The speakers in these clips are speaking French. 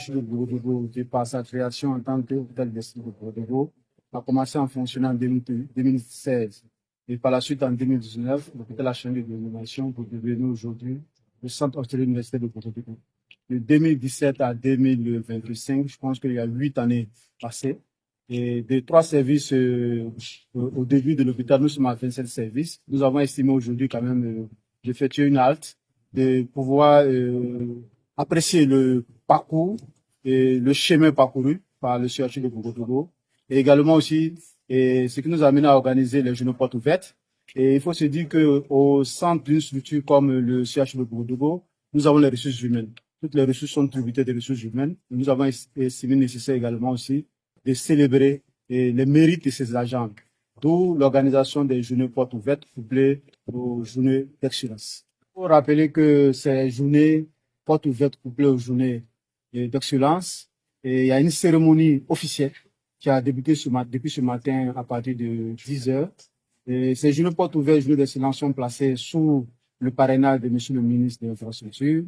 CHU de Bourodogo, par sa création en tant qu'hôpital district de Bourodogo, a commencé à fonctionner en 2016. Et par la suite, en 2019, l'hôpital a changé de dénomination pour devenir aujourd'hui le centre hospitalier universitaire de Bourodogo. De 2017 à 2025, je pense qu'il y a 8 années passées. Et des 3 services au début de l'hôpital, nous sommes à 27 services. Nous avons estimé aujourd'hui quand même d'effectuer une halte, de pouvoir apprécier le parcours et le chemin parcouru par le CHU de Bourodogo. Et également aussi, ce qui nous a amené à organiser les journées portes ouvertes. Et il faut se dire qu'au centre d'une structure comme le CHU de Bourodogo, nous avons les ressources humaines. Toutes les ressources sont tributaires des ressources humaines. Nous avons estimé nécessaire également aussi de célébrer les mérites de ces agents, d'où l'organisation des journées portes ouvertes couplées aux journées d'excellence. Il faut rappeler que ces journées portes ouvertes couplées aux journées d'excellence, il y a une cérémonie officielle qui a débuté depuis ce matin à partir de 10 heures. Et ces journées portes ouvertes, journées d'excellence sont placées sous le parrainage de Monsieur le ministre de l'Infrastructure,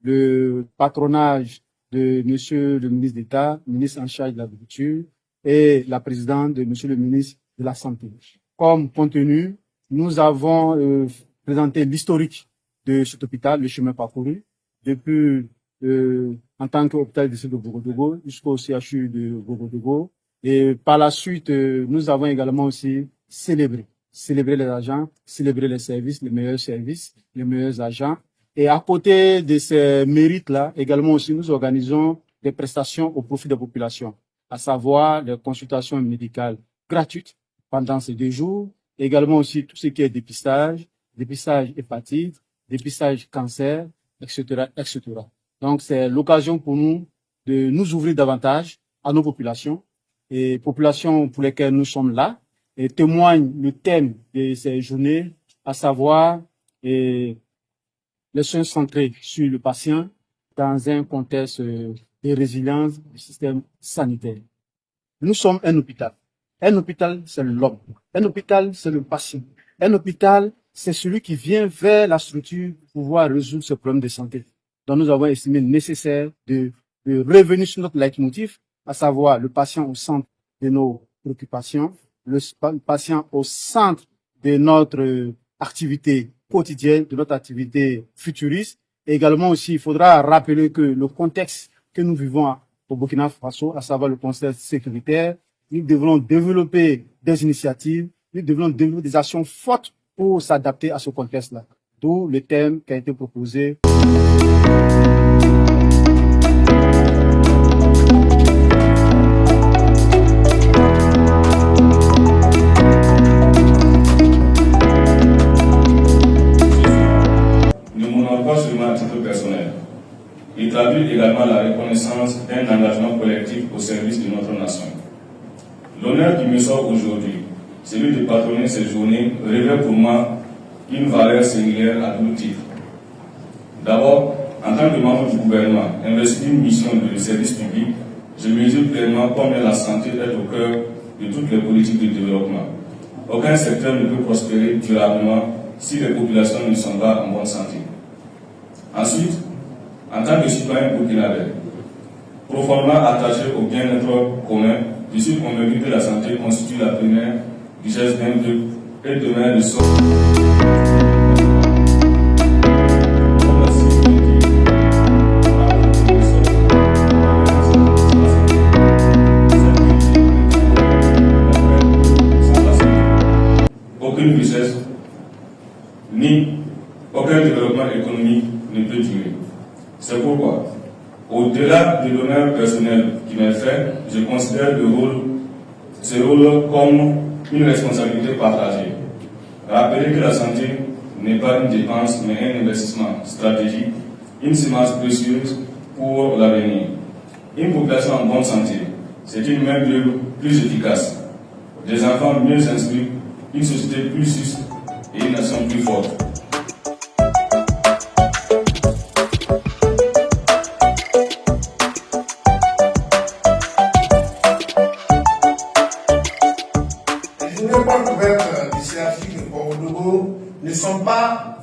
le patronage de Monsieur le ministre d'État, ministre en charge de l'Agriculture, et la présidente de Monsieur le ministre de la Santé. Comme contenu, nous avons présenté l'historique de cet hôpital, le chemin parcouru, depuis en tant qu'hôpital district de Bourodogo jusqu'au CHU de Bourodogo. Et par la suite, nous avons également aussi célébré les agents, célébrer les services, les meilleurs agents. Et à côté de ces mérites-là, également aussi, nous organisons des prestations au profit des populations, à savoir les consultations médicales gratuites pendant ces 2 jours, également aussi tout ce qui est dépistage hépatite, dépistage cancer, etc., etc. Donc, c'est l'occasion pour nous de nous ouvrir davantage à nos populations, et populations pour lesquelles nous sommes là, et témoigne le thème de ces journées, à savoir les soins centrés sur le patient dans un contexte de résilience du système sanitaire. Nous sommes un hôpital. Un hôpital, c'est l'homme. Un hôpital, c'est le patient. Un hôpital, c'est celui qui vient vers la structure pour pouvoir résoudre ce problème de santé. Donc, nous avons estimé nécessaire de revenir sur notre leitmotiv, à savoir le patient au centre de nos préoccupations, le patient au centre de notre activité quotidienne, de notre activité futuriste. Et également aussi, il faudra rappeler que le contexte que nous vivons au Burkina Faso, à savoir le contexte sécuritaire, nous devons développer des initiatives, nous devons développer des actions fortes pour s'adapter à ce contexte-là. D'où le thème qui a été proposé. Il traduit également la reconnaissance d'un engagement collectif au service de notre nation. L'honneur qui me sort aujourd'hui, celui de patronner ces journées, revêt pour moi une valeur singulière à double titre. D'abord, en tant que membre du gouvernement, investi d'une mission de service public, je mesure pleinement combien la santé est au cœur de toutes les politiques de développement. Aucun secteur ne peut prospérer durablement si les populations ne sont pas en bonne santé. Ensuite, en tant que citoyen burkinabé, profondément attaché au bien-être commun, je suis convaincu que la santé constitue la première richesse d'un peuple et demeure le socle. Aucune richesse, ni aucun développement économique ne peut durer. C'est pourquoi, au-delà de l'honneur personnel qui m'est fait, je considère ce rôle comme une responsabilité partagée. Rappeler que la santé n'est pas une dépense, mais un investissement stratégique, une semence précieuse pour l'avenir. Une population en bonne santé, c'est une main-d'œuvre plus efficace, des enfants mieux instruits, une société plus juste et une nation plus forte. Les portes ouvertes du CHU de Bourodogo ne sont pas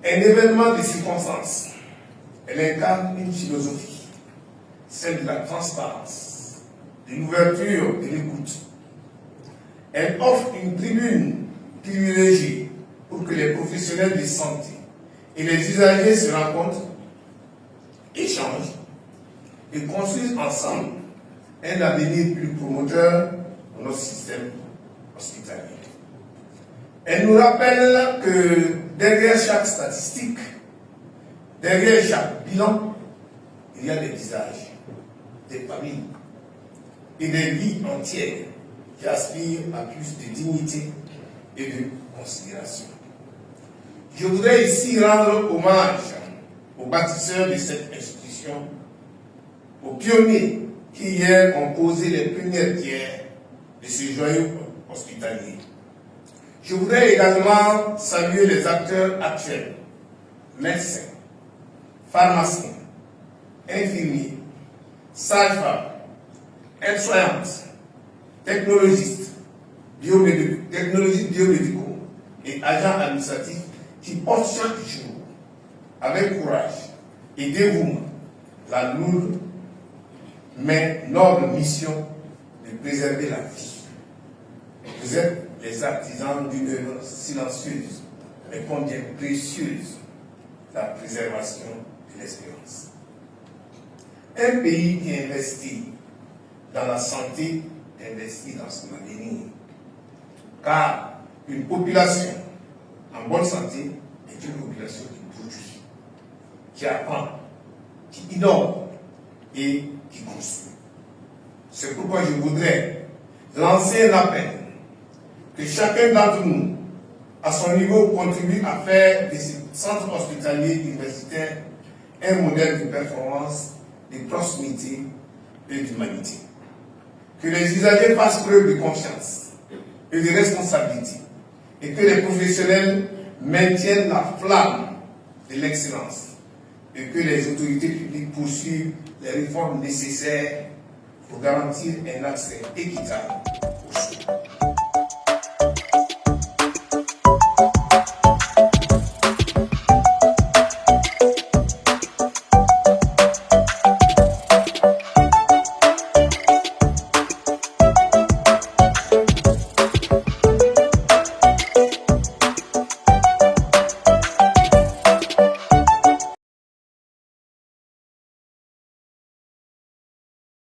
un événement de circonstance. Elle incarne une philosophie. celle de la transparence, de l'ouverture et de l'écoute. Elle offre une tribune privilégiée pour que les professionnels de santé et les usagers se rencontrent, échangent et construisent ensemble un avenir plus promoteur de notre système hospitalier. Elle nous rappelle que derrière chaque statistique, derrière chaque bilan, il y a des visages, des familles et des vies entières qui aspirent à plus de dignité et de considération. Je voudrais ici rendre hommage aux bâtisseurs de cette institution, aux pionniers qui hier ont posé les premières pierres de ce joyau hospitalier. Je voudrais également saluer les acteurs actuels, médecins, pharmaciens, infirmiers, sages-femmes, aides-soignantes, technologistes, biomédicaux et agents administratifs qui portent chaque jour, avec courage et dévouement, la lourde mais noble mission de préserver la vie. Vous êtes les artisans d'une œuvre silencieuse, mais combien précieuse, la préservation de l'espérance. Un pays qui investit dans la santé investit dans son avenir, car une population en bonne santé est une population qui produit, qui apprend, qui innove et qui construit. C'est pourquoi je voudrais lancer un appel que chacun d'entre nous, à son niveau, contribue à faire de ce centre hospitalier universitaire un modèle de performance, de proximité et d'humanité. Que les usagers fassent preuve de confiance et de responsabilité et que les professionnels maintiennent la flamme de l'excellence et que les autorités publiques poursuivent les réformes nécessaires pour garantir un accès équitable aux soins.